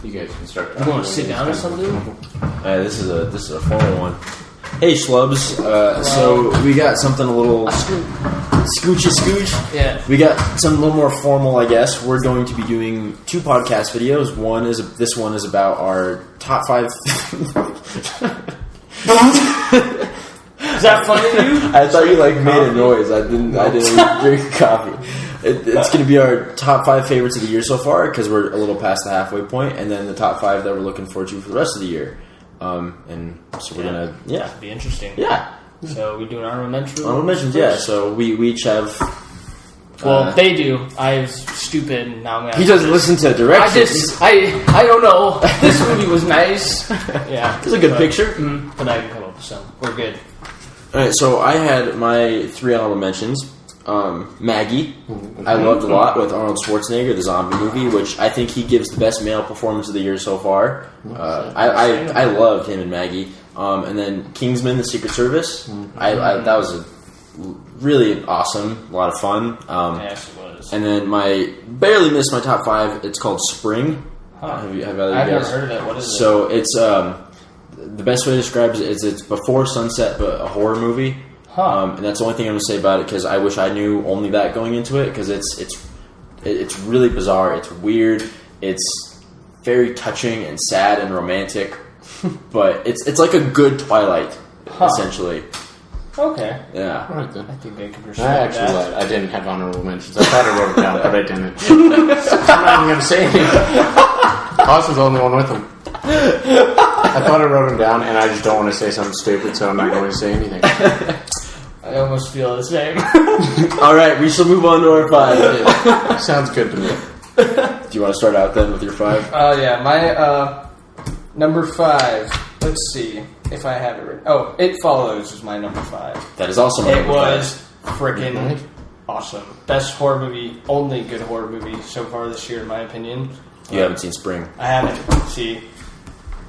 You guys can start. You want to sit down or something? This is a formal one. Hey Schlubs, so we got something a little scooch. Yeah. We got something a little more formal, I guess. We're going to be doing 2 podcast videos. This one is about our top 5. Is that funny to you? I thought you made a noise. I didn't drink coffee. It's going to be our top 5 favorites of the year so far because we're a little past the halfway point, and then the top 5 that we're looking forward to for the rest of the year. And so we're gonna That'd be interesting. Yeah. So we doing honorable mentions. Honorable mentions, yeah. So we each have. Well, they do. I was stupid. And now I'm he doesn't listen to directions. I don't know. This movie was nice. Yeah, it's a good picture. But I can come up with some. We're good. All right. So I had my 3 honorable mentions. Maggie, I loved a lot with Arnold Schwarzenegger, the zombie movie, which I think he gives the best male performance of the year so far. I loved him and Maggie. And then Kingsman, The Secret Service. That was a really awesome, a lot of fun. Yes, it was. And then barely missed my top 5. It's called Spring. Huh. I've never heard of it. What is it? So it's the best way to describe it is it's before sunset, but a horror movie. And that's the only thing I'm going to say about it because I wish I knew only that going into it because it's really bizarre. It's weird. It's very touching and sad and romantic, but it's like a good Twilight essentially. Okay. Yeah. All right, then. I think they could I actually lied. I didn't have honorable mentions. I thought I wrote it down, but I didn't. I'm not even going to say anything. Boss was the only one with them. I thought I wrote them down, and I just don't want to say something stupid, so I'm not going to say anything. I almost feel the same. All right, we shall move on to our 5. Sounds good to me. Do you want to start out then with your 5? Yeah, my number 5. Let's see if I have it written. Oh, It Follows is my number 5. That is also my number 5. It was freaking awesome. Best horror movie, only good horror movie so far this year, in my opinion. You haven't seen Spring. I haven't. See,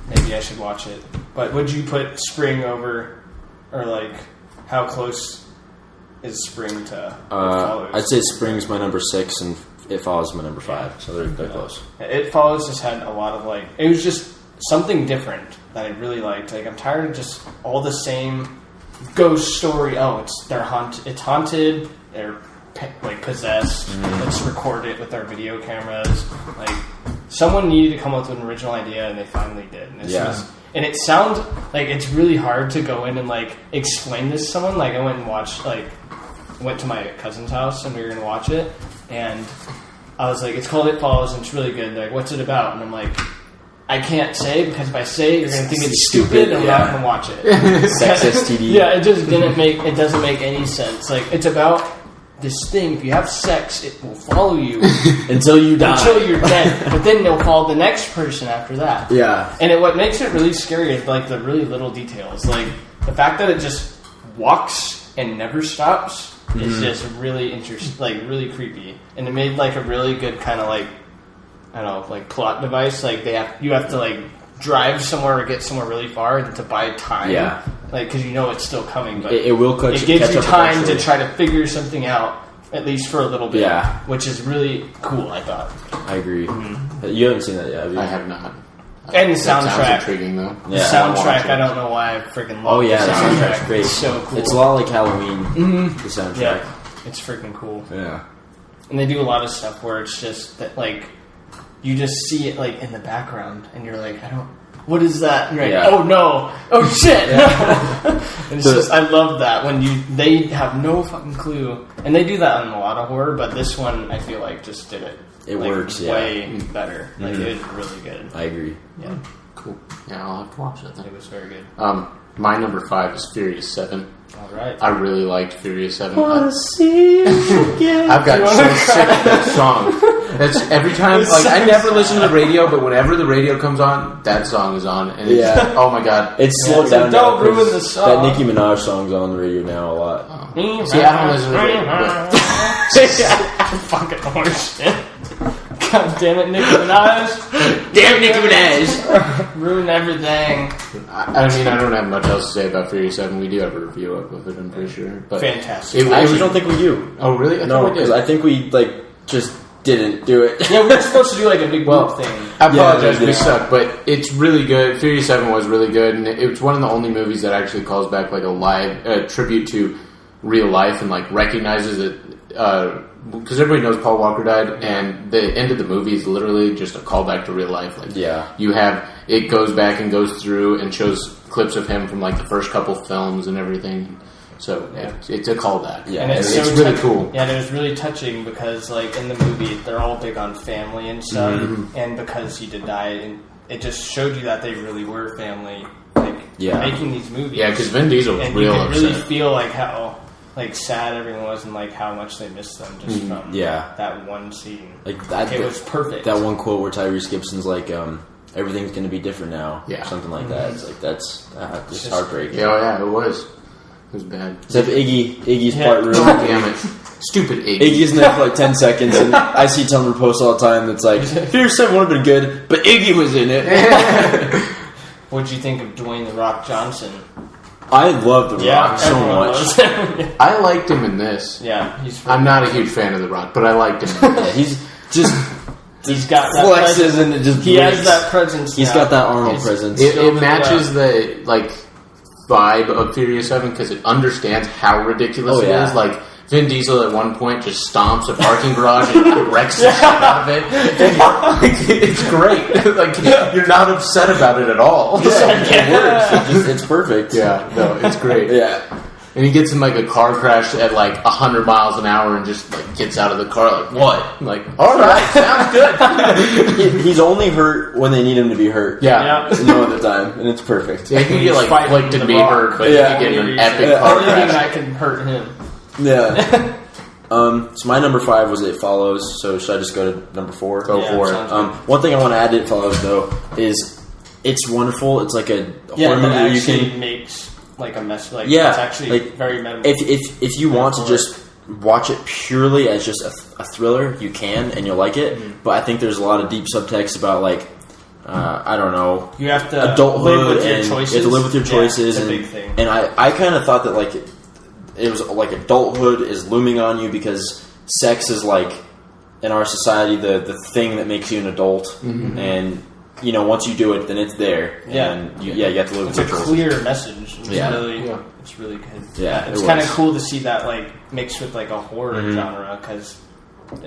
maybe I should watch it. But would you put Spring over, or how close is Spring to It Follows? I'd say Spring's my number 6 and It Follows my number 5. So they're close. It Follows just had a lot of it was just something different that I really liked. I'm tired of just all the same ghost story. Oh, it's haunted. They're possessed. Let's record it with our video cameras. Someone needed to come up with an original idea, and they finally did. And and it sounds like it's really hard to go in and explain this to someone. I went and watched went to my cousin's house and we were gonna watch it, and I was like, it's called It Follows and it's really good. They're like, what's it about? And I'm like, I can't say because if I say it, you're gonna think it's stupid and I'm not gonna watch it. Sexist TD. Yeah, it just doesn't make any sense. It's about this thing. If you have sex, it will follow you until you die. Until you're dead. But then they'll follow the next person after that. Yeah. And what makes it really scary is the really little details. The fact that it just walks and never stops is just really interesting, really creepy. And it made a really good kind of I don't know, plot device. You have to drive somewhere or get somewhere really far and to buy time. Yeah. Because it's still coming, but it will it gives you time to try to figure something out, at least for a little bit. Yeah. Which is really cool, I thought. I agree. You haven't seen that yet, have you? I have not. And the soundtrack. Sounds intriguing, though. The soundtrack, I don't know why I freaking love the the soundtrack's great. It's so cool. It's a lot like Halloween, the soundtrack. Yeah. It's freaking cool. Yeah. And they do a lot of stuff where it's just that, you just see it, in the background, and you're like, what is that? And you're like, oh no, oh shit. And it's just, I love that when they have no fucking clue, and they do that in a lot of horror, but this one I feel just did it. It works, way better. It was really good. I agree. Yeah, cool. Yeah, I'll have to watch it then. It was very good. My number 5 is Furious 7. All right. I really liked Furious 7. Wanna see you again. I've got so sick of that song. That's every time. I never listen to the radio, but whenever the radio comes on, that song is on, and it's oh my god, it's slowed down. Don't ruin the song. That Nicki Minaj song's on the radio now a lot. Oh. See, I don't listen to the radio. Fucking horse shit. God damn it, Nicki Minaj. Damn Nicki Minaj. Ruin everything. I mean, I don't have much else to say about Furious 7. We do have a review up of it, I'm pretty sure. But fantastic. I actually don't think we do. Oh, really? No, because I think we, just didn't do it. Yeah, we were supposed to do like a big group thing. I apologize, Yeah. we suck, but it's really good. Furious 7 was really good, and it was one of the only movies that actually calls back like a live tribute to real life and like recognizes that because everybody knows Paul Walker died, and the end of the movie is literally just a callback to real life. Like, you have it goes back and goes through and shows clips of him from like the first couple films and everything. So it's a callback. Yeah, and it's really cool. Yeah, and it was really touching because like in the movie they're all big on family and stuff, and because he did die, and it just showed you that they really were family. Like making these movies. Yeah, because Vin Diesel was and real you could upset. really feel like how like sad everyone was and like how much they missed them just from that one scene. Like that, it was perfect. That one quote where Tyrese Gibson's like, "Everything's going to be different now," or something like that. It's like that's just heartbreaking. Yeah, it was. It was bad. Except Iggy's part ruined. God damn it. Stupid Iggy. Iggy's in there for like 10 seconds, and I see Tumblr posts all the time that's like, Furious 7 would have been good, but Iggy was in it. What'd you think of Dwayne "The Rock" Johnson? I love The Rock so much. I liked him in this. Yeah, I'm not a huge fan of The Rock, but I liked him. He's just... He's got that flexes presence. And it just he breaks. has that presence. He's got that Arnold presence. It matches the like vibe of Furious 7 because it understands how ridiculous it is. Like Vin Diesel at one point just stomps a parking garage and wrecks the shit out of it. It's great. Like you're not upset about it at all. It works. It's perfect. Yeah, no, it's great. Yeah. And he gets in like a car crash at like 100 miles an hour and just like gets out of the car like, what? I'm like, all right, sounds good. He's only hurt when they need him to be hurt. Yeah. No other time, and it's perfect. Yeah, he can get like flicked and be hurt, but he can get in an epic car Anything crash. that can hurt him. Yeah. So my number 5 was It Follows. So should I just go to number 4? Go for it. One thing I want to add to It Follows though is it's wonderful. It's like a horror movie that you actually can makes like a mess. Like it's actually like, very memorable. If you want to just watch it purely as just a thriller, you can and you'll like it. Mm-hmm. But I think there's a lot of deep subtext about like I don't know. You have to adulthood live with your and choices. you have to live with your choices. It's a and, big thing. And I kind of thought that like it was like adulthood is looming on you because sex is like in our society the thing that makes you an adult, and you know once you do it then it's there. And you have to live with your choices. It's a clear message. It's Yeah. it's really good. Yeah, it's kind of cool to see that like mixed with like a horror genre because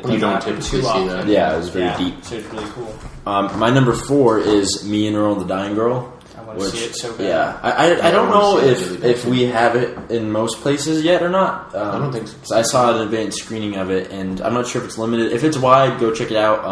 You don't typically see that. Yeah, it was very deep. So it's really cool. My number 4 is Me and Earl and the Dying Girl. I want to see it so bad. Yeah, I don't know if we have it in most places yet or not. I don't think so. 'Cause I saw an advanced screening of it, and I'm not sure if it's limited. If it's wide, go check it out.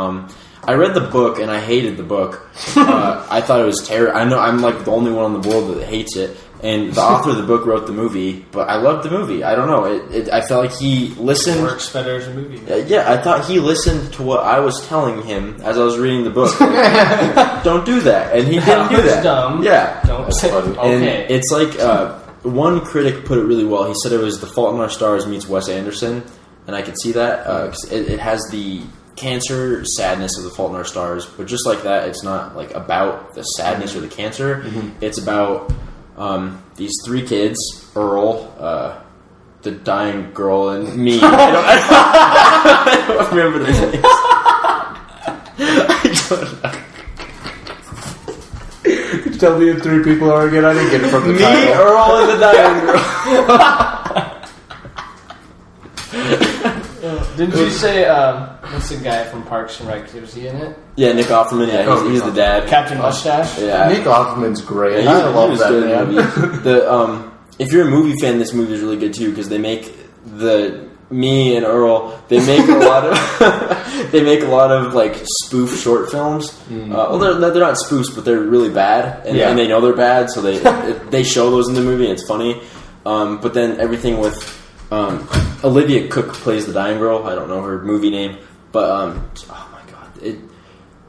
I read the book, and I hated the book. I thought it was terrible. I know I'm like the only one in the world that hates it. And the author of the book wrote the movie, but I loved the movie. I don't know. I felt like he listened. It works better as a movie. Yeah, I thought he listened to what I was telling him as I was reading the book. Like, don't do that, and he didn't do that. It's dumb. Yeah, Don't say. and Okay. it's like one critic put it really well. He said it was The Fault in Our Stars meets Wes Anderson, and I could see that 'cause it has the cancer sadness of The Fault in Our Stars, but just like that, it's not like about the sadness or the cancer. It's about these 3 kids, Earl, the dying girl, and me. I don't remember their names. I don't know. Could you tell me who 3 people are again? I didn't get it from the Me, title. Earl, and the dying girl. Didn't you say what's the guy from Parks and Rec? Was he in it? Yeah, Nick Offerman. Yeah, he's the dad. Captain Mustache. Yeah, Nick Offerman's great. Yeah, I love that good in the man. movie. If you're a movie fan, this movie is really good too because they make me and Earl. They make a lot of like spoof short films. Well, they're not spoofs, but they're really bad, and they know they're bad, so they show those in the movie. And it's funny, but then everything with Olivia Cooke plays the dying girl. I don't know her movie name, but oh my god,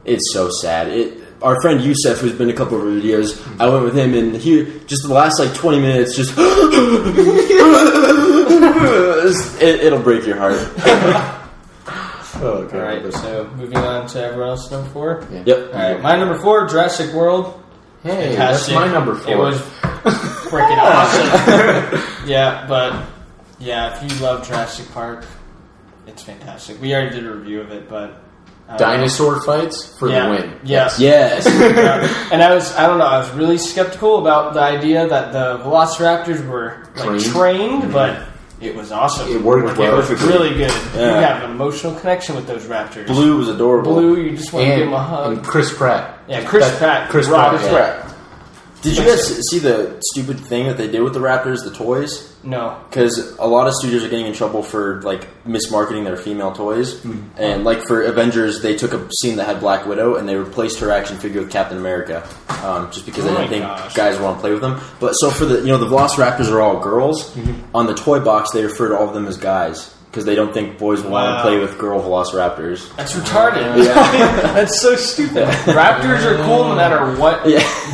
it's so sad. Our friend Youssef, who's been a couple of videos, I went with him, and he just the last like 20 minutes, just it'll break your heart. Okay. All right. So moving on to everyone else number 4. Yeah. Yep. All right. My number 4, Jurassic World. Hey, that's my number 4. It was freaking awesome. If you love Jurassic Park, it's fantastic. We already did a review of it, but Dinosaur fights for the win. Yes. And I was really skeptical about the idea that the Velociraptors were trained, but it was awesome. It worked well. It was really good. Yeah. You have an emotional connection with those raptors. Blue was adorable. Blue, you just want to give him a hug. And Chris Pratt. Yeah, Chris Pratt. Did you guys see the stupid thing that they did with the Raptors, the toys? No. Because a lot of studios are getting in trouble for mismarketing their female toys. Mm-hmm. And for Avengers, they took a scene that had Black Widow and they replaced her action figure with Captain America, just because they didn't think guys want to play with them. But so for the the Velociraptors are all girls. Mm-hmm. On the toy box, they refer to all of them as guys. Because they don't think boys will want to play with girl Velociraptors. That's retarded. That's so stupid. Raptors are cool no matter what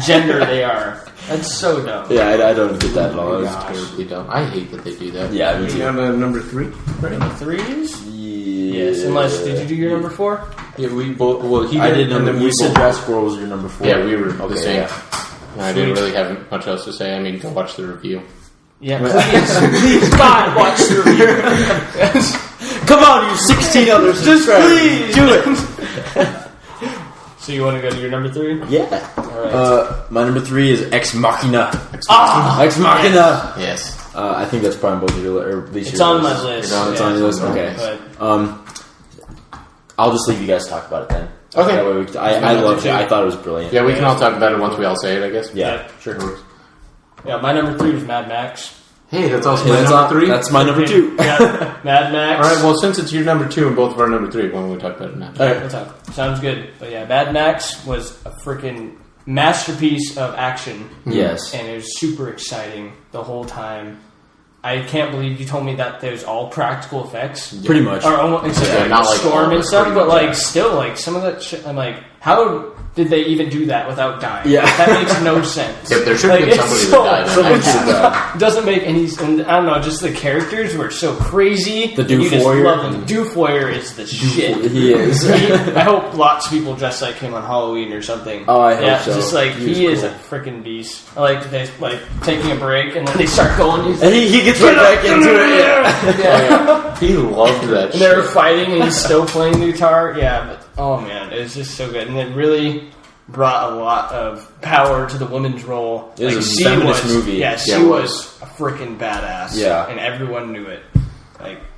gender they are. That's so dumb. Yeah, I don't get that at all. That's terribly dumb. I hate that they do that. Yeah, me too. You have a number 3? Number 3s? Yeah. Yes, unless, did you do your number 4? Yeah, we both, well, he I did, did and then we we said both. Jurassic World was your number 4. Yeah, we were the same. Yeah. I didn't really have much else to say. I mean, go watch the review. Yeah, please, God, watch the review. Come on, you 16 others. Just please do it. So you want to go to your number 3? Yeah. All right. My number 3 is Ex Machina. Ex Machina. Yes. I think that's probably both of your or at least it's your on list. my list. It's on your list. Okay. I'll just leave you guys to talk about it then. Okay. That way I loved it. I thought it was brilliant. Yeah, we can all talk about it once we all say it, I guess. Yeah, sure. Yeah, my number 3 is Mad Max. Hey, that's also my number 3. That's my number 2. Yeah, Mad Max. All right, well, since it's your number 2 and both of our number 3, why don't we talk about it now? All right, let's talk. Sounds good. But yeah, Mad Max was a freaking masterpiece of action. Yes. And it was super exciting the whole time. I can't believe you told me that there's all practical effects. Yeah. Pretty much. Or almost, except not like storm and stuff, but much, still, some of that shit, I'm like, how did they even do that without dying? Yeah. That makes no sense. Yep, there should have been somebody that died. Somebody should have died. Doesn't make any sense. I don't know, just the characters were so crazy. The You just Doofoyer. love him. Doofoyer is the shit. He is. I hope lots of people dress like him on Halloween or something. Oh, I hope so. Just he is cool. a freaking beast. I like they taking a break and then they start going. And he gets right back into it. Yeah. He loved that And they were fighting and he's still playing the guitar. Yeah, but oh man, it was just so good. And it really brought a lot of power to the woman's role. It was a feminist movie. Yeah, she was a freaking badass. Yeah. And everyone knew it.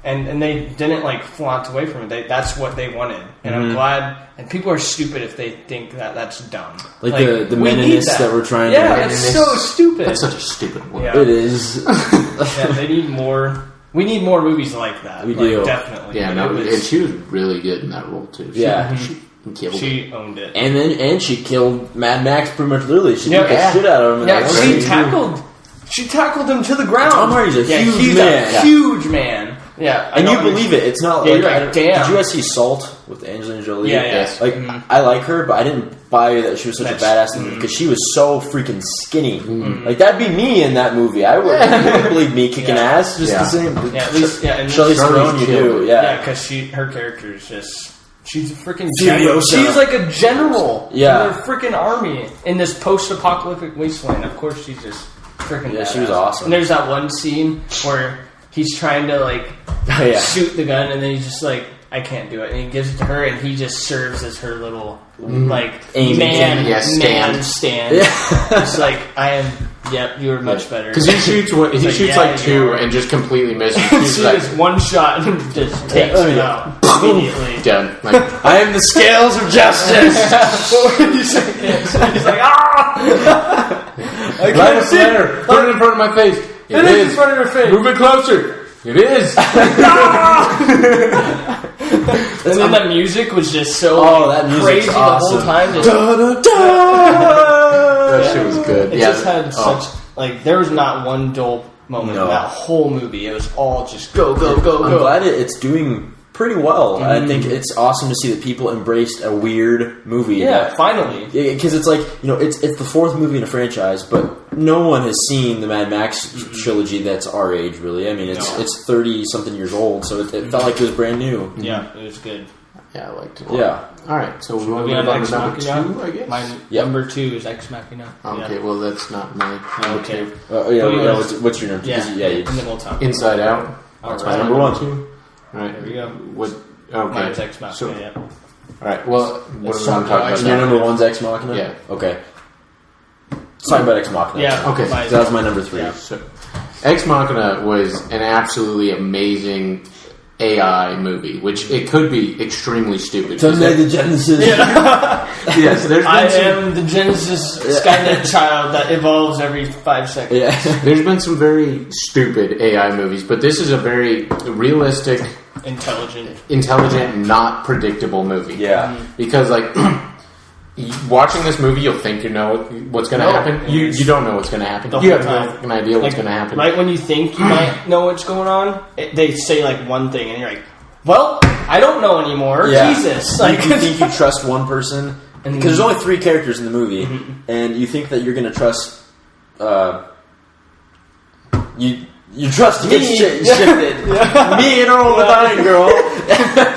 And they didn't flaunt away from it. That's what they wanted. And I'm glad. And people are stupid if they think that that's dumb. The meninists that we're trying to... Yeah, it's so stupid. That's such a stupid word. Yeah. It is. Yeah, they need more... We need more movies like that. We do. Definitely. Yeah, and she was really good in that role, too. She owned it. And she killed Mad Max pretty much literally. She beat the Yeah. shit out of him. Yeah, she tackled him to the ground. Tom Hardy's a huge man. A huge man. Yeah. And you believe it. It's not you're like, damn. Did you guys see Salt with Angelina Jolie? Yeah, yeah. I like her, but I didn't buy that she was such a badass in the movie because she was so freaking skinny. That'd be me in that movie. I wouldn't believe me kicking ass. Just the same. Yeah, at least, and Charlize Theron, you do. Yeah, because her character is just... She's a freaking Furiosa. general. She's like a general in Yeah. their freaking army in this post-apocalyptic wasteland. Of course, she's just freaking badass. She was awesome. And there's that one scene where he's trying to shoot the gun, and then he's just like, "I can't do it," and he gives it to her, and he just serves as her little man stand. Yeah. It's like, I am. Yep, you were much better. Because he shoots two and just completely misses. She just one shot and just takes him out immediately. Done. I am the scales of justice. He's like, ah! I can't see it. Put it in front of my face. It is in front of your face. Move it closer. It is. And then the music was just so that music's crazy awesome. the whole time. That shit was good. It just had such there was not one dull moment in that whole movie. It was all just go. I'm glad it's doing pretty well. I think it's awesome to see that people embraced a weird movie. Yeah, finally. Because it's it's the fourth movie in a franchise, but no one has seen the Mad Max trilogy that's our age, really. I mean, it's 30-something years old, so it felt like it was brand new. Yeah, it was good. Yeah, I liked it. Yeah. All right, so we want Moving to on move on Ex to number Machina. 2, I guess? My number 2 is Ex Machina. Okay, well, that's not my number 2. What's your number? Yeah, And and then we'll talk. Inside Out. That's my Alright. number 1. All right. There we go. What? Okay. Mine's Ex Machina. So, Yeah. all right. Well, what It's do we want to talk about? Your now? number one's Ex Machina? Yeah. Okay. Let's talk about Ex Machina. Yeah. Okay. Mine's- So that was my number 3. Yeah. So, Ex Machina was an absolutely amazing AI movie, which it could be extremely stupid. Terminator Genesis. Yes, there's I been some, am the Genesis Skynet child that evolves every 5 seconds. Yeah. there's been some very stupid AI movies, but this is a very realistic, intelligent, not predictable movie. Yeah. Because like watching this movie, you'll think you know what's going to No. happen. You don't know what's going to happen. The You whole have time. no fucking idea what's going to happen. Right when you think you might know what's going on, they say like one thing, and you're like, "Well, I don't know anymore." Yeah. Jesus, Like like you think you trust one person, And- because there's only 3 characters in the movie, and you think that you're going to trust. Your trust gets shifted. Me and Earl the Dying Girl.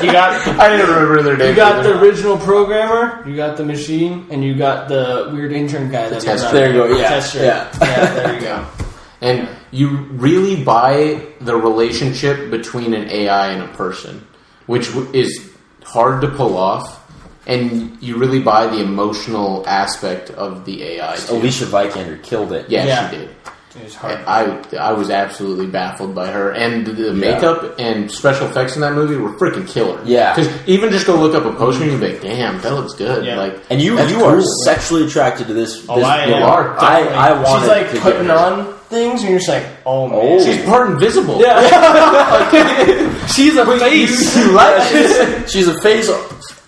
you got I didn't remember their names. you got either. the original programmer, you got the machine, and you got the weird intern guy. That tester. was There you go, yeah. Tester. Yeah. There you go. And you really buy the relationship between an AI and a person, which is hard to pull off. And you really buy the emotional aspect of the AI. too. Alicia Vikander killed it. Yeah, Yeah. she did. It was hard. I was absolutely baffled by her, and the makeup and special effects in that movie were freaking killer. Yeah. because even just go look up a poster and you'll be like, "Damn, that looks good." Yeah. Like, And you that's are cool. sexually attracted to this. Oh, this I you am. are. Definitely. I wanted She's like to get putting her. on things, and you're just like, "Oh man, Oh. She's part invisible. yeah." She's a face. She's a face,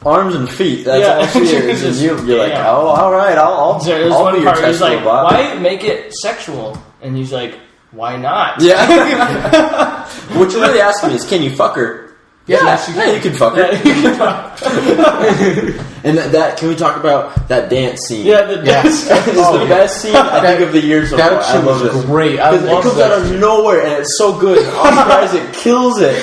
arms and feet. That's Yeah. all she is. And you're like, Yeah. oh, all right, I'll There's I'll one be your part where he's test like, robot. "Why make it sexual?" And he's like, "Why not?" Yeah. What you're really asking me is, can you fuck her? Yeah, you can fuck her. And that can we talk about that dance scene? Yeah, the Yes. This is the best scene I think of the year so far. That I shit love was it. great. I Because it love comes that. out of nowhere and it's so good. And Oscar Isaac kills it.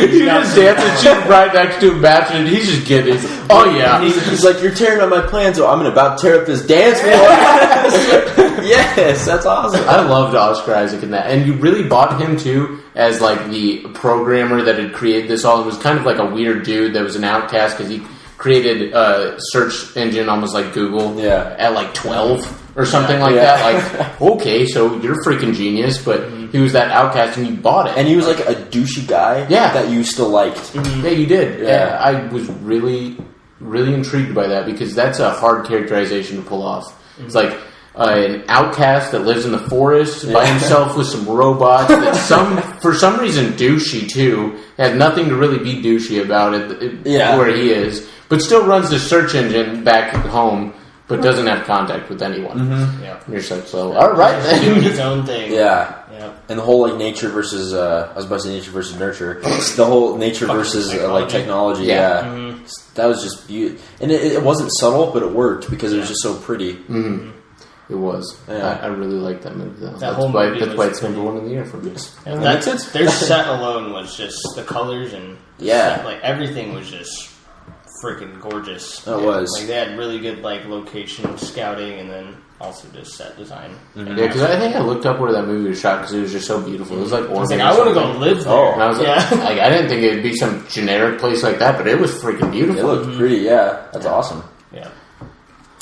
She just dancing. She's right next to him, matching, and he's just getting it. Oh yeah. He's like, you're tearing up my plans, so I'm about to tear up this dance floor. Yes, that's awesome. I loved Oscar Isaac in that, and you really bought him too as like the programmer that had created this all. It was kind of like a weird dude that was an outcast because he created a search engine almost like Google. Yeah. At like 12 or something like Yeah. that. Like, okay, so you're a freaking genius, but he was that outcast, and you bought it. And he was like a douchey guy Yeah. that you still liked. Yeah, you did. Yeah. Yeah, I was really, really intrigued by that because that's a hard characterization to pull off. It's like an outcast that lives in the forest by himself with some robots that for some reason douchey too. Had nothing to really be douchey about it where he is, but still runs the search engine back home, but doesn't have contact with anyone. Yeah. And you're just like, so all right then. Doing his own thing. Yeah. Yeah. And the whole like nature versus I was about to say nature versus nurture. The whole nature versus like technology. Yeah. Yeah. That was just beautiful. And it wasn't subtle, but it worked because it was just so pretty. It was. Yeah. I really like that movie though. That whole movie that's was why it's number one in the year for me. And their set alone was just the colors and Yeah. set, like everything was just freaking gorgeous. It was. Like they had really good like location scouting and then also just set design. Yeah, because I think I looked up where that movie was shot because it was just so beautiful. It was like I was Oregon. like, I want to go live there. Oh. And I was like, I didn't think it'd be some generic place like that, but it was freaking It beautiful. looked pretty. Yeah, that's awesome. Yeah.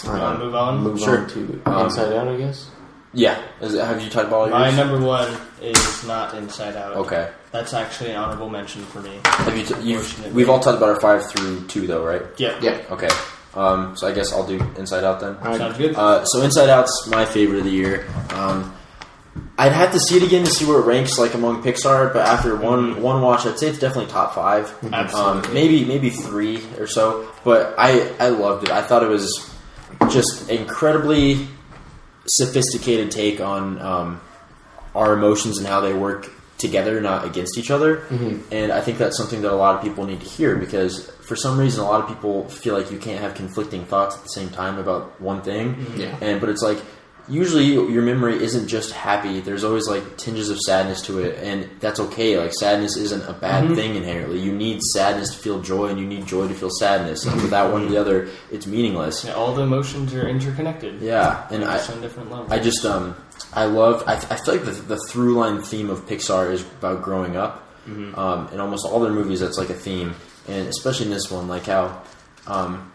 You want to move on? Move Sure. on to Inside Out, I guess. Yeah. Have you talked about all My yours? number one is not Inside Out. Okay. That's actually an honorable mention for me. Have we've all talked about our 5 through 2 though, right? Yeah. Yeah. Okay. So I guess I'll do Inside Out then. All right. Sounds good. So Inside Out's my favorite of the year. I'd have to see it again to see where it ranks like among Pixar, but after one watch, I'd say it's definitely top 5. Absolutely. Maybe 3 or so. But I loved it. I thought it was just incredibly sophisticated take on our emotions and how they work together, not against each other. And I think that's something that a lot of people need to hear because for some reason a lot of people feel like you can't have conflicting thoughts at the same time about one thing. But it's like usually your memory isn't just happy. There's always like tinges of sadness to it, and that's okay. Like sadness isn't a bad thing inherently. You need sadness to feel joy, and you need joy to feel sadness. And without one or the other, it's meaningless. Yeah, all the emotions are interconnected. Yeah, and just on different levels. I just I feel like the through line theme of Pixar is about growing up. In almost all their movies, that's like a theme, and especially in this one, like how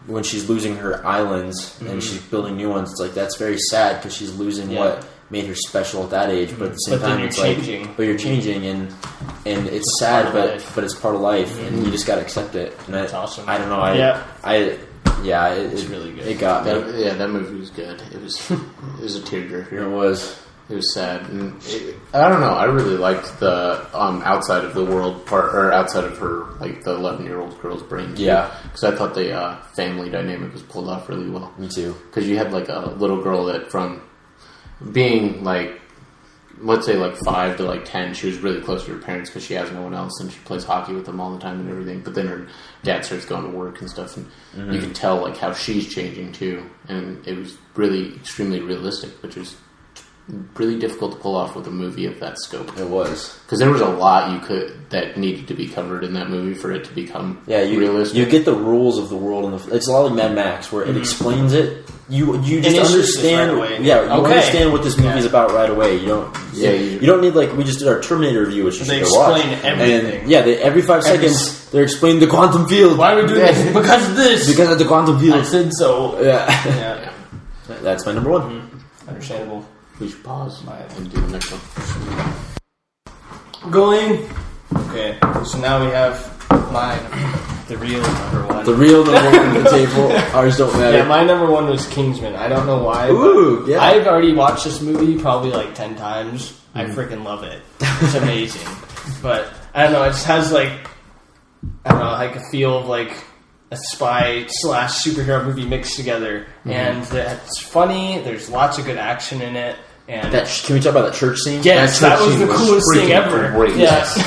when she's losing her islands and she's building new ones, it's like that's very sad because she's losing what made her special at that age. But at the same time, it's changing. like, but you're changing, and it's sad, but it's part of life, and you just gotta accept it. And that's awesome. I don't know. It's really good. It got me. That movie was good. It was a tearjerker. It was. It was sad, and I don't know. I really liked the outside of the world part, or outside of her, like the 11-year-old girl's brain. Yeah, because I thought the family dynamic was pulled off really well. Me too. Because you had like a little girl that from being like, let's say like 5 to like 10, she was really close to her parents because she has no one else, and she plays hockey with them all the time and everything. But then her dad starts going to work and stuff, and you can tell like how she's changing too. And it was really extremely realistic, which was really difficult to pull off with a movie of that scope. It was. Because there was a lot that needed to be covered in that movie for it to become realistic. You get the rules of the world, and it's a lot like Mad Max, where it explains it. You just understand. Right away. You understand what this movie is about right away. You don't. You don't need, like, we just did our Terminator review, which you should go watch. They explain everything. And every 5 seconds they're explaining the quantum field. Why are we doing this? Because of this. Because of the quantum field. I said so. Yeah. That's my number one. Understandable. We should pause and do the next one. Going. Okay, so now we have the real number one. The real number one on the table. Ours don't matter. Yeah, my number one was Kingsman. I don't know why. Ooh, yeah. I've already watched this movie probably like 10 times. I freaking love it. It's amazing. But I don't know. It just has like a feel of like a spy / superhero movie mixed together, and it's funny. There's lots of good action in it. And can we talk about that church scene? Yes, that was the coolest thing ever. Great. Yes.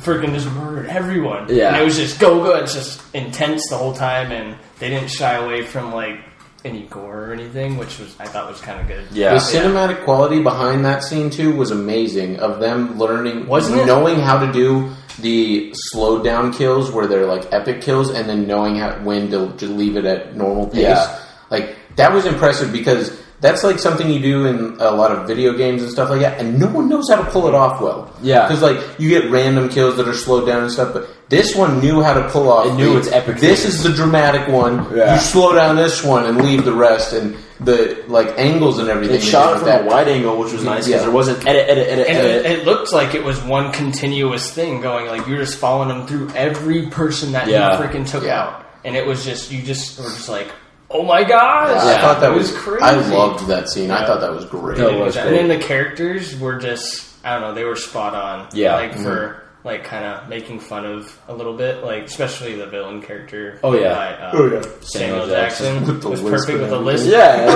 Freaking just murdered everyone. Yeah. And it was just go. It's just intense the whole time, and they didn't shy away from like any gore or anything, which I thought was kind of good. Yeah. The cinematic quality behind that scene too was amazing. Of them learning, knowing how to do the slowed down kills where they're like epic kills, and then knowing when to leave it at normal pace. Yeah. Like that was impressive because that's like something you do in a lot of video games and stuff like that, and no one knows how to pull it off well. Yeah. Because like you get random kills that are slowed down and stuff, but this one knew how to pull off. It knew its epic. This is the dramatic one. Yeah. You slow down this one and leave the rest, and the like angles and everything. It shot it from a wide angle, which was nice because there wasn't edit. And it looked like it was one continuous thing going. Like you were just following them through every person that you freaking took out, and it was just you were just like, oh my gosh! I thought that was crazy. I loved that scene. I thought that was great. And then the characters were just, I don't know, they were spot on. Yeah. Like for like kind of making fun of a little bit, like especially the villain character. Oh yeah. By, Samuel Jackson with the was lisp perfect with the list. Yeah.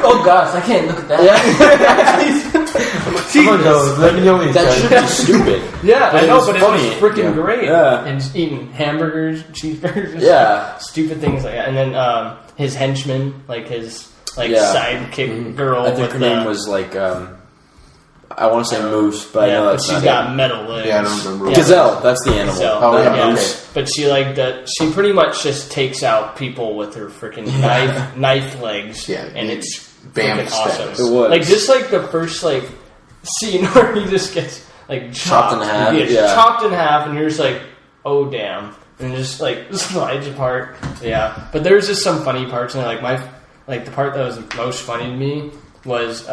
Oh gosh, I can't look at that. That should be stupid. Yeah, I know, but funny. it was freaking great. Yeah. And just eating hamburgers, cheeseburgers, stupid things like that. And then his henchman, like his sidekick girl. I think her name was like I want to say moose, but I know that's she's got metal legs. Yeah, I don't remember. Gazelle, that's the animal. Gazelle. Oh, yeah, yeah. okay. But she pretty much just takes out people with her freaking knife legs. Yeah, and it's Bam freaking awesome. status. It was. Like just like the first like scene where he just gets like chopped in half. He gets chopped in half, and you're just like, oh damn, and just like slides apart. Yeah, but there's just some funny parts in it. Like the part that was most funny to me was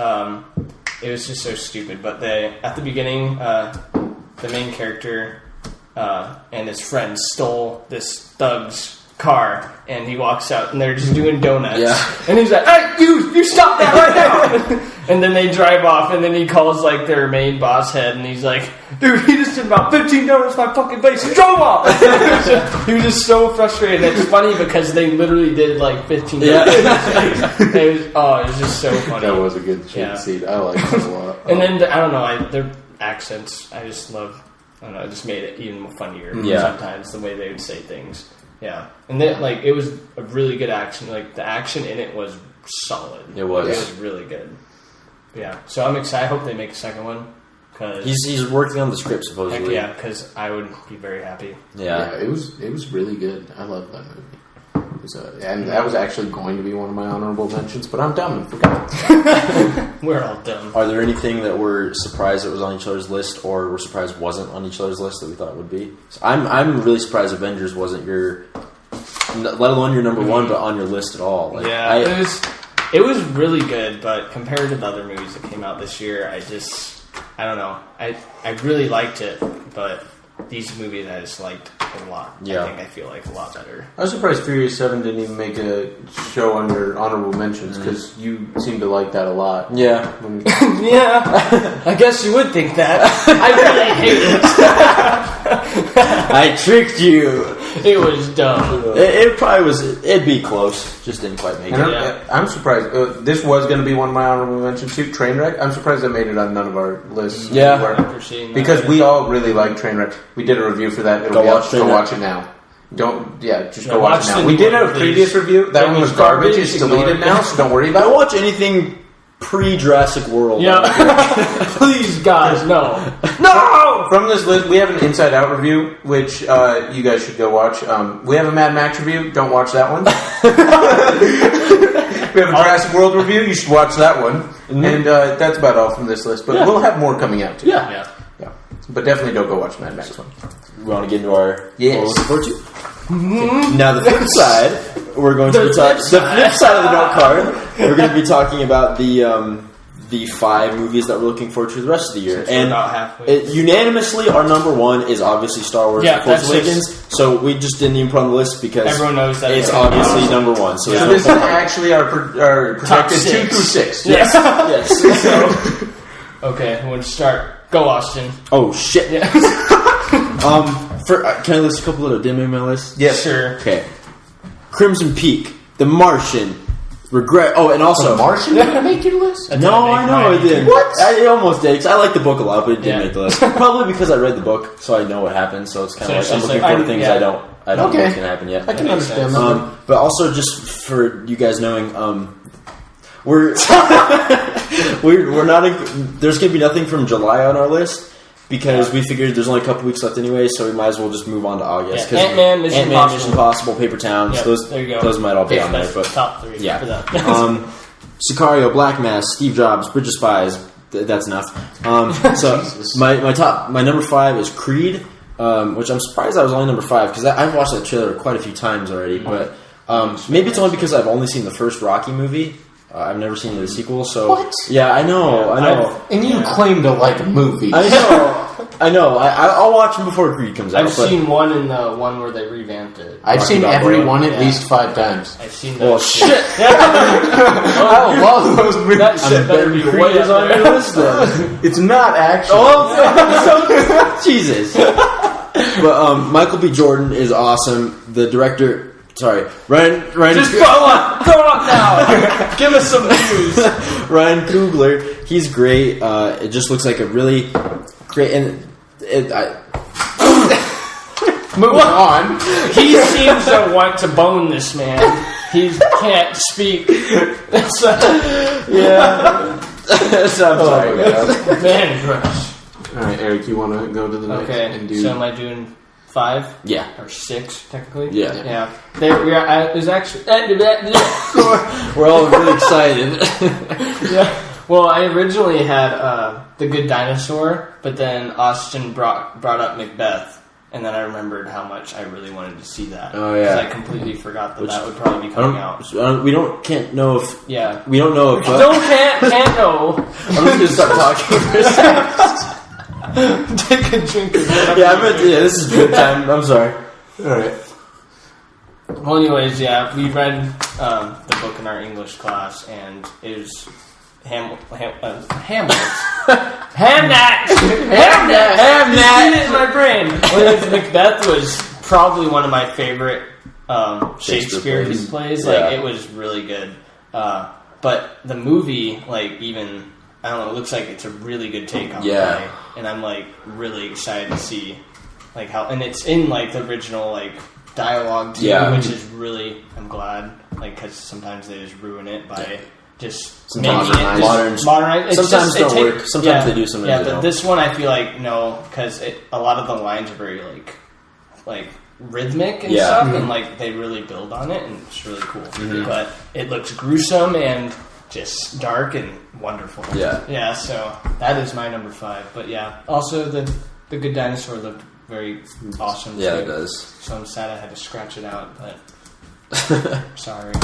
it was just so stupid. But at the beginning, the main character and his friends stole this thug's car, and he walks out, and they're just doing donuts. Yeah. And he's like, "Hey, you stop that right now!" And then they drive off, and then he calls like their main boss head, and he's like, "Dude, he just did about 15 donuts in my fucking face. He drove off." He was just so frustrated. And it's funny because they literally did like 15 donuts. It was just so funny. That was a good scene. I like that a lot. And then I don't know, their accents. I just love. I don't know. It just made it even funnier sometimes the way they would say things. Yeah, and then like it was a really good action. Like the action in it was solid. It was. It was really good. Yeah, so I'm excited. I hope they make a second one. Cause he's working on the script supposedly. Yeah, because I would be very happy. Yeah, it was really good. I love that movie. and that was actually going to be one of my honorable mentions, but I'm dumb and forgot. We're all dumb. Are there anything that we're surprised that was on each other's list, or we're surprised wasn't on each other's list that we thought would be? So I'm really surprised Avengers wasn't your, let alone your number one, but on your list at all. Like, it was really good, but compared to the other movies that came out this year, I don't know. I really liked it, but these movies I just liked a lot. Yeah. I think I feel like a lot better. I was surprised Furious 7 didn't even make a show under honorable mentions, because you seem to like that a lot. Yeah. Yeah. I guess you would think that. I really hate it. I tricked you. It was dumb. It probably was. It'd be close. Just didn't quite make it. I'm surprised. This was going to be one of my honorable mentions too. Trainwreck. I'm surprised that made it on none of our lists. Yeah. Because we all really like Trainwreck. We did a review for that. Go watch it now. Go watch it now. We did a previous review. That one was garbage. It's deleted now, so don't worry about it. Don't watch anything pre-Jurassic World. Yeah. Please, guys, no. From this list, we have an Inside Out review, which you guys should go watch. We have a Mad Max review. Don't watch that one. We have a Jurassic World review. You should watch that one. Mm-hmm. And that's about all from this list. But we'll have more coming out, too. Yeah. But definitely don't go watch Mad Max one. We want to get into our what we're looking forward to? Mm-hmm. Now, the flip side, we're going to be talking... The flip side of the note card, we're going to be talking about the 5 movies that we're looking forward to the rest of the year. And about halfway. Unanimously, our number one is obviously Star Wars: The Force Awakens. So we just didn't even put on the list because everyone knows that it's obviously number one. So this is actually our projected 2 through 6. Yes. Yes. So, okay, who wants to start? Go, Austin. Oh shit. Yeah. Can I list a couple that didn't make my list? Yeah, sure. Okay. Crimson Peak, The Martian, Regret. Oh, and also The Martian didn't make your list? No, I know it didn't. What? It almost did. 'Cause I like the book a lot, but it didn't make the list. Probably because I read the book, so I know what happens. So it's kind of like I'm looking for things I don't know what's going to happen yet. I can understand that. But also, just for you guys knowing, we're not. There's going to be nothing from July on our list. Because we figured there's only a couple weeks left anyway, so we might as well just move on to August. Yeah. Ant-Man, Mission Impossible, Paper Towns. Yep, there you go. Those might all be on there. But top 3 for that. Sicario, Black Mass, Steve Jobs, Bridge of Spies. That's enough. So my number 5 is Creed, which I'm surprised I was only number 5 because I've watched that trailer quite a few times already. But maybe it's only because I've only seen the first Rocky movie. I've never seen the sequel, so... What? Yeah, I know. And you claim to like movies. I know. I'll watch them before Creed comes out. I've seen one in the one where they revamped it. I've seen every one at least 5 times. I've seen that. Well, shit! I love those movies. That shit better be Creed way is on your list, then. It's not actually. Oh, Jesus. But Michael B. Jordan is awesome. The director... Sorry, Ryan. Just go on now. Give us some views. Ryan Coogler, he's great. It just looks like a really great. And moving on. He seems to want to bone this man. He can't speak. Yeah. So I'm sorry, guys. Man crush. All right, Eric, you want to go to the next and do? So am I doing 5? Yeah. Or 6, technically? Yeah. It was actually... We're all really excited. Yeah. Well, I originally had The Good Dinosaur, but then Austin brought up Macbeth, and then I remembered how much I really wanted to see that. Oh, yeah. Because I completely forgot that would probably be coming out. We can't know if... Yeah. We don't know if... Can't know. I'm just going to start talking for a second. Take a drink. This is good time. I'm sorry. All right. Well, anyways, we read the book in our English class, and it was Hamlet. Hamnet in my brain. Macbeth was probably one of my favorite Shakespeare plays. It was really good. But the movie, even. I don't know, it looks like it's a really good take on the play. And I'm, really excited to see, how... And it's in, the original, dialogue, too, which is really... I'm glad, because sometimes they just ruin it by just making it... Modern. Sometimes don't work. Sometimes they do something. Yeah, but this one I feel no, because a lot of the lines are very, rhythmic and stuff, and like they really build on it, and it's really cool. But it looks gruesome and just dark and wonderful. Yeah. So that is my number 5. But yeah, also the Good Dinosaur looked very awesome. Yeah, too. it does. So I'm sad I had to scratch it out, but sorry.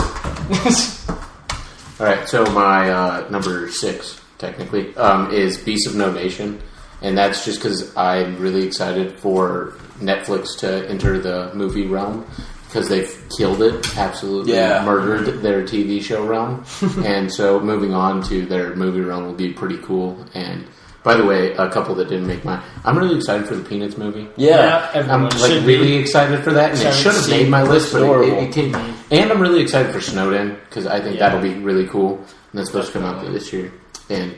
All right, so my number 6 technically is Beasts of No Nation, and that's just because I'm really excited for Netflix to enter the movie realm. Because they've killed it, absolutely murdered their TV show realm. And so moving on to their movie realm will be pretty cool. And by the way, a couple that didn't make mine. I'm really excited for the Peanuts movie. Yeah. I'm like really excited for that. And it should have made my list, but it came. And I'm really excited for Snowden, because I think that'll be really cool. And that's supposed to come out this year. And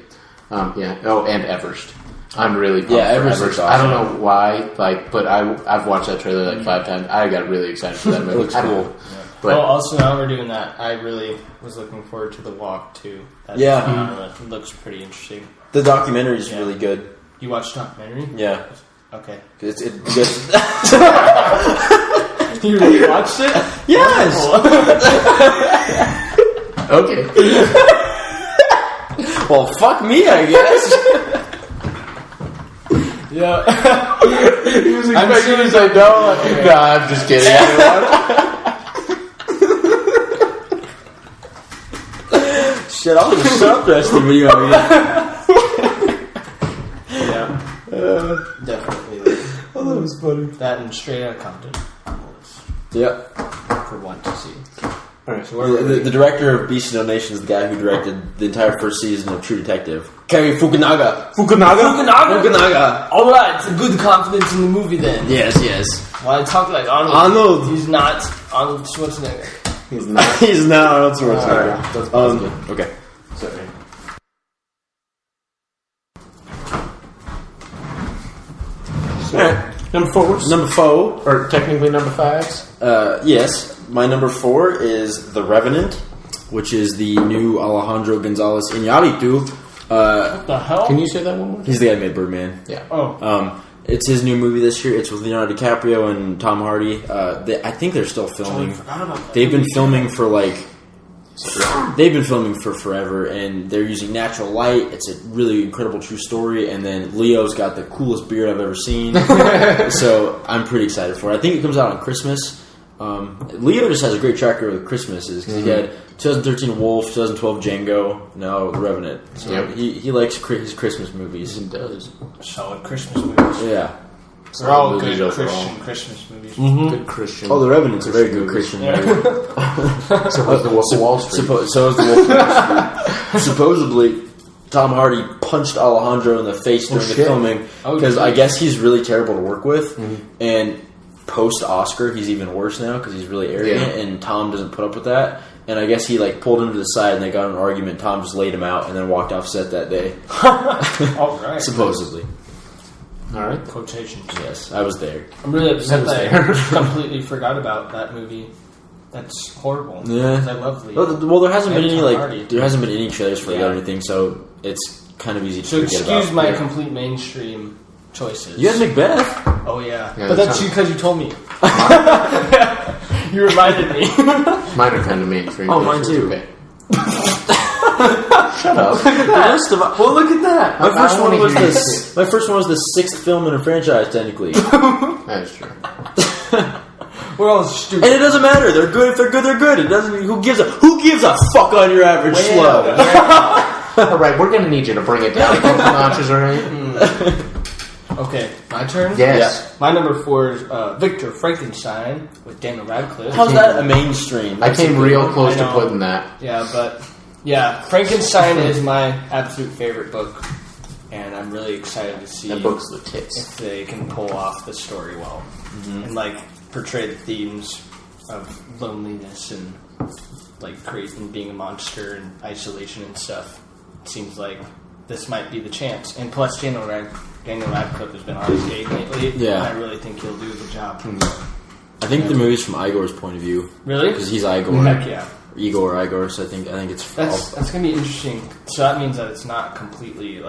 and Everest. I'm really pumped for Everest. Awesome. I don't know why, but I've watched that trailer like 5 times. I got really excited for that movie. It looks cool. Yeah. But also now we're doing that. I really was looking forward to The Walk too. That looks pretty interesting. The documentary is really good. You watched the documentary? Yeah. Okay. It's You really watched it? Yes. Okay. Well, fuck me, I guess. Yeah. He was expecting to say no. No, I'm just kidding. Shit, I'll just shut up the rest of the video. Definitely. Oh, that was funny. That and Straight Outta Compton. Yep. For one to see. Alright, so the director of Beast of No Nation is the guy who directed the entire first season of True Detective. Cary Fukunaga. Alright, it's a good confidence in the movie then. Yes. Why I talk like Arnold? He's not Arnold Schwarzenegger. He's not. He's not Arnold Schwarzenegger. That's positive. Okay. Sorry. So, number 4? Number 4. Or technically number 5s? Yes. My number 4 is The Revenant, which is the new Alejandro Gonzalez Iñárritu. What the hell? Can you say that one more time? He's the guy who made Birdman. Yeah. Oh. It's his new movie this year. It's with Leonardo DiCaprio and Tom Hardy. I think they're still filming. They've been filming for forever, and they're using natural light. It's a really incredible true story. And then Leo's got the coolest beard I've ever seen. So I'm pretty excited for it. I think it comes out on Christmas. Leo just has a great track record with Christmases because he had 2013 Wolf, 2012 Django, now The Revenant. So he likes his Christmas movies. He does. Solid Christmas movies. Yeah. They're all good Christian movies. Mm-hmm. Good Christian. Oh, The Revenant's a very good Christian movie. So was the Wolf of Wall Street. So is The Wolf of Wall Street. Supposedly, Tom Hardy punched Alejandro in the face during the filming because I guess he's really terrible to work with. And post-Oscar, he's even worse now because he's really arrogant, and Tom doesn't put up with that. And I guess he pulled him to the side, and they got in an argument. Tom just laid him out, and then walked off set that day. All right. Supposedly. All right. Quotations. Yes, I was there. I'm really upset that I completely forgot about that movie. That's horrible. Yeah. I love Leo. Well, there hasn't been any trailers for it or anything, so it's kind of easy to forget about. So excuse my complete mainstream choices. You had Macbeth. Oh yeah but that's because you told me. You reminded me. Mine are kind of mainstream. Oh, mine too. Okay. Shut up. Well, look at that. My first one was the 6th film in a franchise, technically. That is true. We're all stupid. And it doesn't matter. They're good. If they're good, they're good. It doesn't. Who gives a fuck on your average schlub? All right, we're gonna need you to bring it down a couple notches, all right? Okay, my turn? Yes. Yeah. My number 4 is Victor Frankenstein with Daniel Radcliffe. How's that a mainstream? I came real close to putting that. Yeah, but Frankenstein is my absolute favorite book, and I'm really excited to see that book's the tits. if they can pull off the story well and portray the themes of loneliness and creating being a monster and isolation and stuff. It seems like this might be the chance, and plus Daniel Radcliffe has been on his game lately. Yeah, and I really think he'll do the job. I think the movie's from Igor's point of view. Really? Because he's Igor. Heck yeah. Igor. So I think it's that's gonna be interesting. So that means that it's not completely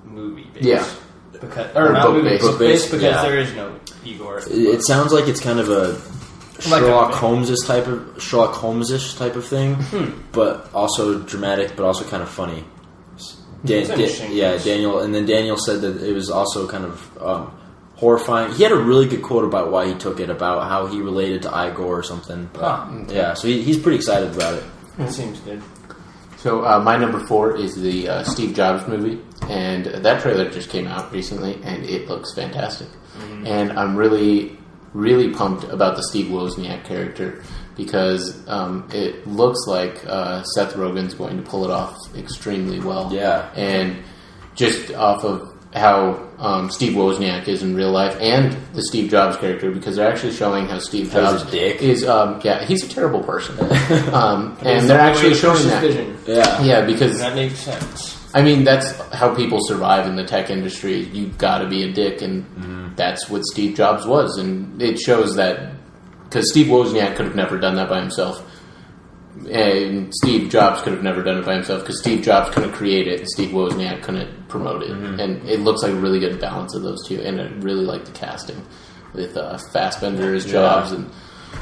movie based. Yeah. because not movie-based, book-based, because yeah. there is no Igor. It sounds like it's kind of a Sherlock Holmes-ish type of thing, but also dramatic, but also kind of funny. Daniel, and then Daniel said that it was also kind of horrifying. He had a really good quote about why he took it, about how he related to Igor or something. Yeah, so he's pretty excited about it. It seems good. So my number 4 is the Steve Jobs movie, and that trailer just came out recently, and it looks fantastic. Mm-hmm. And I'm really, really pumped about the Steve Wozniak character, because it looks like Seth Rogen's going to pull it off extremely well. Yeah. And just off of how Steve Wozniak is in real life, and the Steve Jobs character, because they're actually showing how Steve Jobs is he's a terrible person, and they're actually showing that vision. Because that makes sense. I mean, that's how people survive in the tech industry. You've got to be a dick, and that's what Steve Jobs was, and it shows that, because Steve Wozniak could have never done that by himself. And Steve Jobs could have never done it by himself, because Steve Jobs couldn't create it and Steve Wozniak couldn't promote it. Mm-hmm. And it looks like a really good balance of those two. And I really like the casting with Fassbender as Jobs and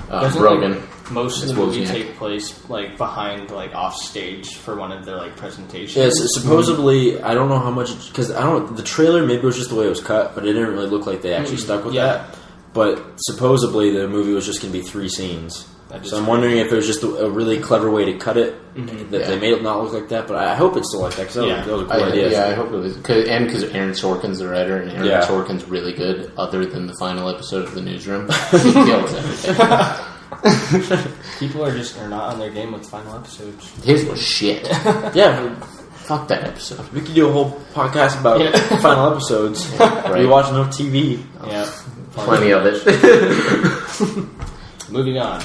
Rogen. Like most of the movie take place like behind, like off stage for one of their like presentations. Yes, supposedly I don't know how much, because the trailer, maybe it was just the way it was cut, but it didn't really look like they actually stuck with that. But supposedly the movie was just going to be 3 scenes. So I'm wondering if it was just a really clever way to cut it, that they made it not look like that. But I hope it's still like that, because that was a cool idea. Yeah, I hope it was. Because Aaron Sorkin's the writer, and Aaron Sorkin's really good, other than the final episode of The Newsroom. He kills everything. People are not on their game with final episodes. His was shit. Fuck that episode. We could do a whole podcast about final episodes. Right. We watch enough TV. Yeah. Plenty of it. Moving on.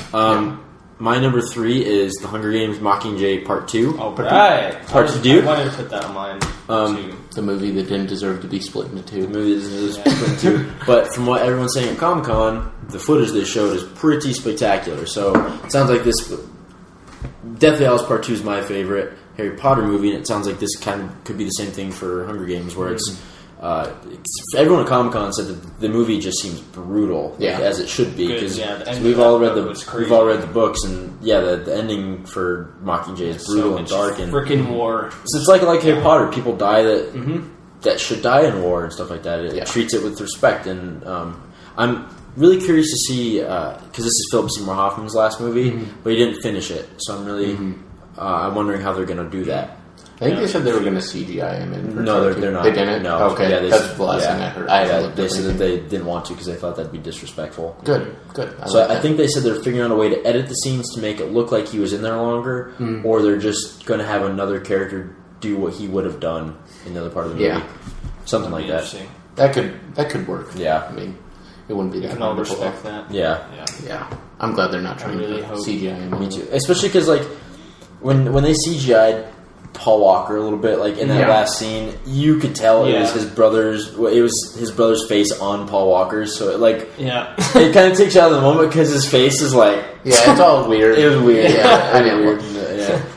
My number 3 is The Hunger Games Mockingjay Part 2. Oh, right. Part 2. I wanted to put that on mine, too. The movie that didn't deserve to be split into 2. The movie that doesn't split into 2. But from what everyone's saying at Comic-Con, the footage they showed is pretty spectacular. So it sounds like this... Deathly Hallows Part 2 is my favorite Harry Potter movie, and it sounds like this kind of could be the same thing for Hunger Games, where it's everyone at Comic-Con said that the movie just seems brutal, as it should be, because we've all read the books, and the ending for Mockingjay is brutal and dark, and freaking war. So it's like Harry Potter, people die that should die in war and stuff like that. It treats it with respect, and I'm really curious to see, because this is Philip Seymour Hoffman's last movie, but he didn't finish it, so I'm really I'm wondering how they're going to do that. I think they said they were going to CGI him in. No, they're not. They didn't? No. Okay, that's the last thing I heard. They said that they didn't want to because they thought that'd be disrespectful. Good. I think they said they're figuring out a way to edit the scenes to make it look like he was in there longer, or they're just going to have another character do what he would have done in the other part of the movie. Yeah. Something like that. That could work. Yeah. I mean, it wouldn't be that hard to wonderful. respect that. Yeah. I'm glad they're not trying to CGI him. Me too. Especially because, like, when they CGI'd Paul Walker a little bit, like in that last scene, you could tell it was his brother's face on Paul Walker's, so it kind of takes you out of the moment because his face is like it's all weird. It was weird. I know.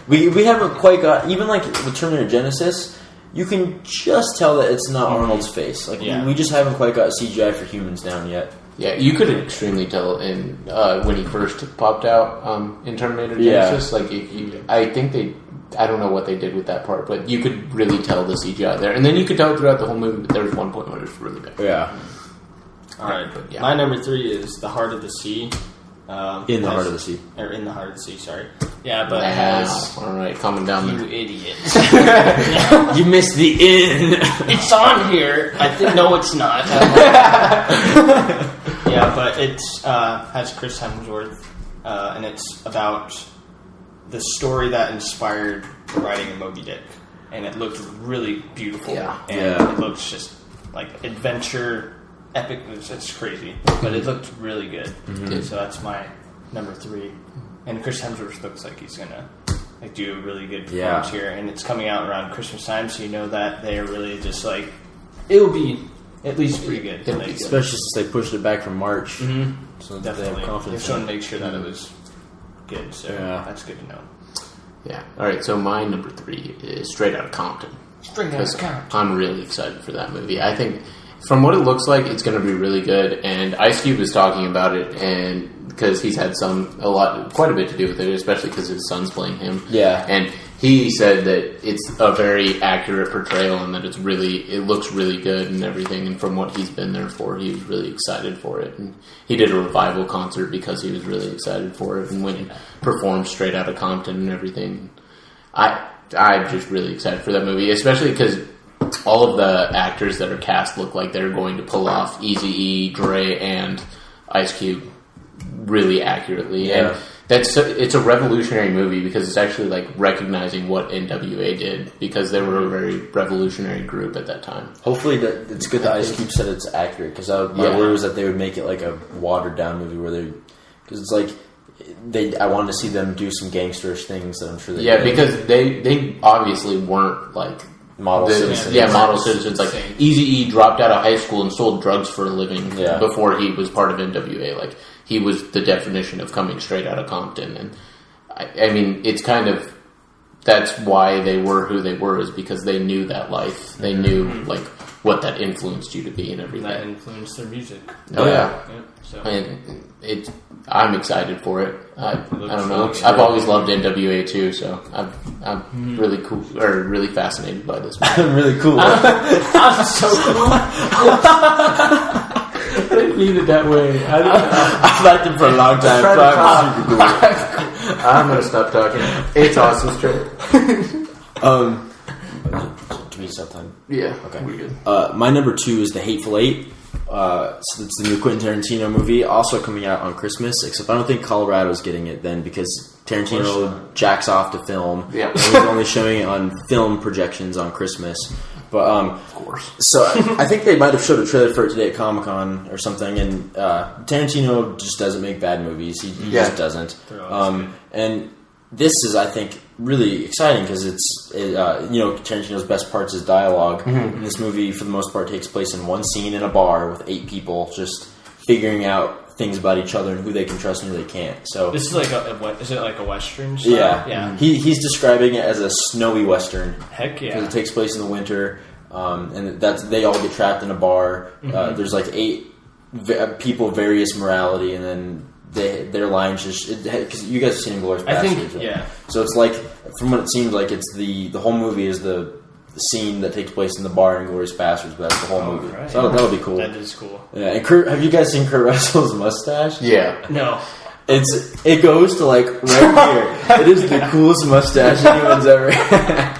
We haven't quite got, even like with Terminator Genesis, you can just tell that it's not Arnold's face. Like we just haven't quite got CGI for humans down yet. Yeah, you could extremely tell in when he first popped out in Terminator Genesis. Like, I think I don't know what they did with that part, but you could really tell the CGI there. And then you could tell throughout the whole movie, but there was one point where it was really bad. Yeah. Alright, my number 3 is The Heart of the Sea. In the Heart of the Sea. Or In the Heart of the Sea, sorry. Yeah, but it has... Alright, calming down you there. idiot. You missed the in. It's on here. No, it's not. But it has Chris Hemsworth, and it's about the story that inspired the writing of Moby Dick, and it looked really beautiful. It looks just like adventure, epic. It's crazy, but it looked really good. So that's my number 3, and Chris Hemsworth looks like he's gonna do a really good performance here, and it's coming out around Christmas time, so you know that they are really just like it'll be at least pretty good. Especially since they pushed it back from March. So definitely, they have confidence. Just want to make sure that it was good. So that's good to know. Yeah. All right. So my number 3 is Straight Outta Compton. Straight out of Compton. I'm really excited for that movie. I think, from what it looks like, it's going to be really good. And Ice Cube was talking about it, and because he's had quite a bit to do with it, especially because his son's playing him. Yeah. And he said that it's a very accurate portrayal, and that it looks really good and everything. And from what he's been there for, he was really excited for it. And he did a revival concert because he was really excited for it, and went and performed Straight Outta Compton and everything. I'm just really excited for that movie, especially because all of the actors that are cast look like they're going to pull off Eazy-E, Dre, and Ice Cube really accurately. Yeah. And it's a revolutionary movie because it's actually like recognizing what NWA did, because they were a very revolutionary group at that time. Hopefully it's good that Ice Cube said it's accurate, because my worry was that they would make it like a watered down movie because it's like I wanted to see them do some gangsterish things that I'm sure they did. Because they obviously weren't like model citizens. Yeah, model citizens. Like Eazy-E dropped out of high school and sold drugs for a living before he was part of NWA. Like, he was the definition of coming straight out of Compton. And I mean, it's kind of, that's why they were who they were, is because they knew that life. They knew like what that influenced you to be and everything. That influenced their music. Oh yeah. So. And I'm excited for it. I don't know. I've always loved NWA too, so I'm really cool or really fascinated by this movie. I'm really cool. I'm so cool. I didn't mean it that way. I've liked him for a long time. I'm gonna stop talking. It's awesome, straight. Do we stop time? Yeah. Okay. We're good. My number 2 is The Hateful Eight. So it's the new Quentin Tarantino movie, also coming out on Christmas. Except I don't think Colorado's getting it then, because Tarantino jacks off to film. Yeah. And he's only showing it on film projections on Christmas. But of course. So I think they might have showed a trailer for it today at Comic-Con or something. And Tarantino just doesn't make bad movies. He just doesn't. And this is, I think, really exciting because Tarantino's best parts is dialogue. Mm-hmm. And this movie, for the most part, takes place in one scene in a bar with 8 people just figuring out things about each other and who they can trust and who they can't. So this is like is it like a Western style? Yeah. He's describing it as a snowy Western. Heck yeah. Because it takes place in the winter, and they all get trapped in a bar. Mm-hmm. There's like 8 people of various morality, and then their lines just, because you guys have seen Inglourious Basterds, right? Yeah. So it's like, from what it seems like, it's the whole movie is the scene that takes place in the bar in Inglourious Basterds, but that's the whole movie. Right. So that'll be cool. That is cool. Yeah. And have you guys seen Kurt Russell's mustache? Yeah. No. It goes to like right here. It is the coolest mustache anyone's ever had.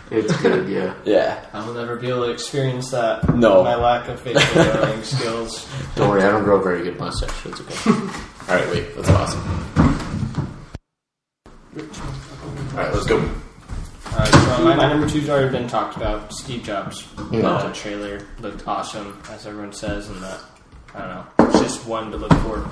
It's good, yeah. Yeah. I will never be able to experience that. No. My lack of facial drawing skills. Don't worry, I don't grow a very good mustache. It's okay. Alright, wait. That's awesome. Alright, let's go. Alright, so my number 2's already been talked about. Steve Jobs. No. The trailer looked awesome, as everyone says, and that, I don't know, it's just one to look forward.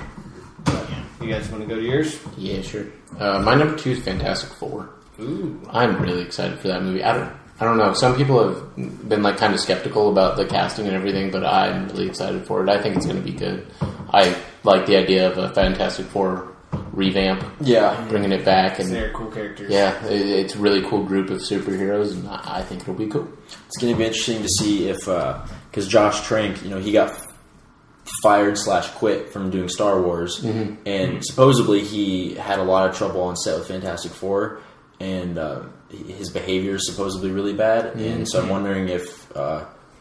But you guys want to go to yours? Yeah, sure. My number 2 is Fantastic Four. Ooh. I'm really excited for that movie. I don't know. Some people have been like kind of skeptical about the casting and everything, but I'm really excited for it. I think it's going to be good. I like the idea of a Fantastic Four revamp. Yeah. Bringing it back. And they're cool characters. Yeah, it's a really cool group of superheroes, and I think it'll be cool. It's going to be interesting to see if, because Josh Trank, he got fired / quit from doing Star Wars, and supposedly he had a lot of trouble on set with Fantastic Four, and his behavior is supposedly really bad, and so I'm wondering if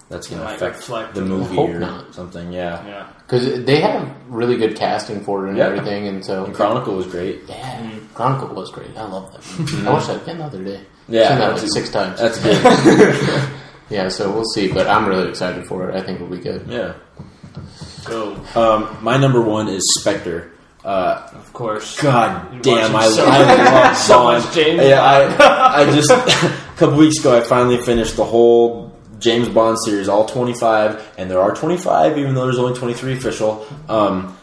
that's going to affect the movie or something. Yeah, because they have really good casting for it and everything, and so Chronicle was great. Yeah, Chronicle was great. I love that movie. I watched that again the other day. Yeah, I've seen that like 6 times. That's good. Yeah, so we'll see, but I'm really excited for it. I think it'll be good. Yeah. Go. My number 1 is Spectre. Of course. God damn, I love so much James Bond. I just a couple weeks ago I finally finished the whole James Bond series, all 25, and there are 25, even though there's only 23 official. I'm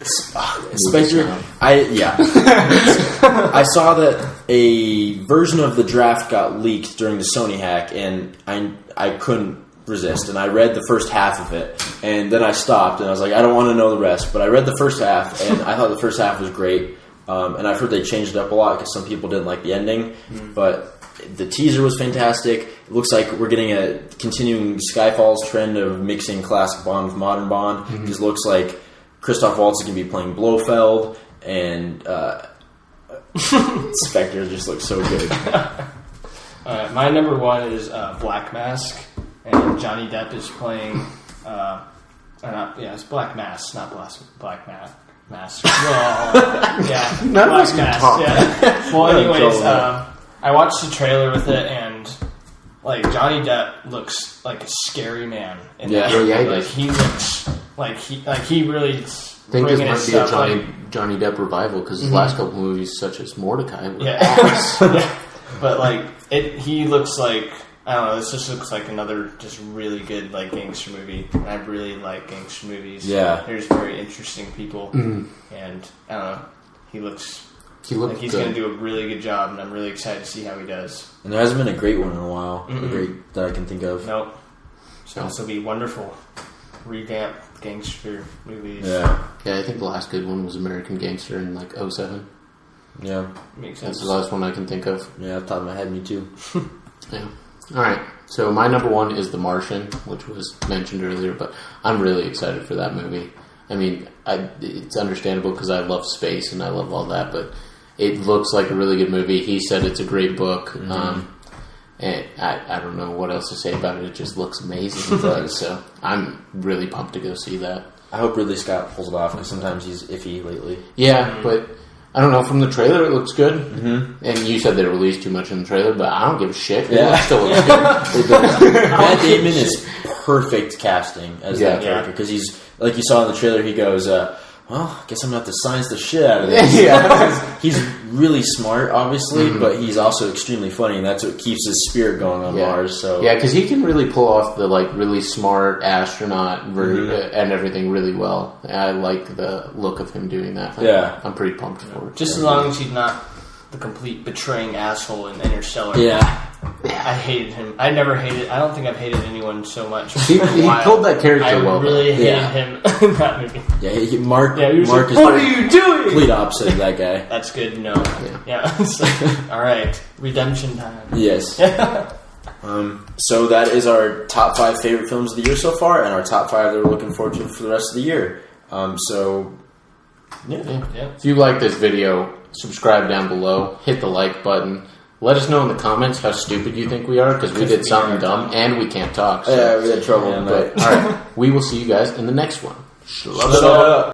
Spectre. I saw that a version of the draft got leaked during the Sony hack, and I couldn't resist, and I read the first half of it, and then I stopped, and I was like, I don't want to know the rest, but I read the first half, and I thought the first half was great, and I've heard they changed it up a lot because some people didn't like the ending, but The teaser was fantastic. It looks like we're getting a continuing Skyfall's trend of mixing classic Bond with modern Bond. It just looks like Christoph Waltz is going to be playing Blofeld, and Spectre just looks so good. My number one is Black Mask, and Johnny Depp is playing. It's Black Mask, not Black Mask. Well, yeah, None of us Black can Mask. talk. Yeah. Well, anyways, I watched the trailer with it, and like Johnny Depp looks like a scary man. In that movie. he like does. he looks like he really. I think this bringing might his be a stuff, Johnny Depp revival because his last couple movies, such as Mordecai, were Yeah. ass. Yeah. But like he looks like, I don't know, this just looks like another just really good like gangster movie. And I really like gangster movies. Yeah. There's very interesting people, and I don't know, he looks like he's going to do a really good job, and I'm really excited to see how he does. And there hasn't been a great one in a while, a great that I can think of. Nope. So this will be wonderful. Revamp gangster movies. Yeah, I think the last good one was American Gangster in like 2007. yeah, Makes sense. That's the last one I can think of. yeah. Off the top of my head, me too. Yeah. All right. So my number one is The Martian, which was mentioned earlier, but I'm really excited for that movie. I mean, it's understandable because I love space and I love all that, but it looks like a really good movie. He said it's a great book. And I don't know what else to say about it. It just looks amazing. So I'm really pumped to go see that. I hope Ridley Scott pulls it off because sometimes he's iffy lately. Yeah, but I don't know. From the trailer, it looks good. And you said they released too much in the trailer, but I don't give a shit. It still looks good. Matt Damon is perfect casting as that character because he's, like you saw in the trailer, he goes, well, I guess I'm going to have to science the shit out of this. He's really smart, obviously, but he's also extremely funny, and that's what keeps his spirit going on Mars. So yeah, because he can really pull off the like really smart astronaut and everything really well. I like the look of him doing that. I'm pretty pumped for it. Just as long as he's not the complete betraying asshole in Interstellar. yeah. I hated him. I don't think I've hated anyone so much. He pulled that character I well. really hated him in that movie. Yeah, Mark He was Mark like, is what are you doing? complete opposite of that guy. That's good to know. Yeah. So, all right. Redemption time. Yes. So that is our top 5 favorite films of the year so far, and our top 5 that we're looking forward to for the rest of the year. If you like this video, subscribe down below, hit the like button. Let us know in the comments how stupid you think we are, because we did something dumb and we can't talk. So. Yeah, we had trouble. But, all right, we will see you guys in the next one. Shut up.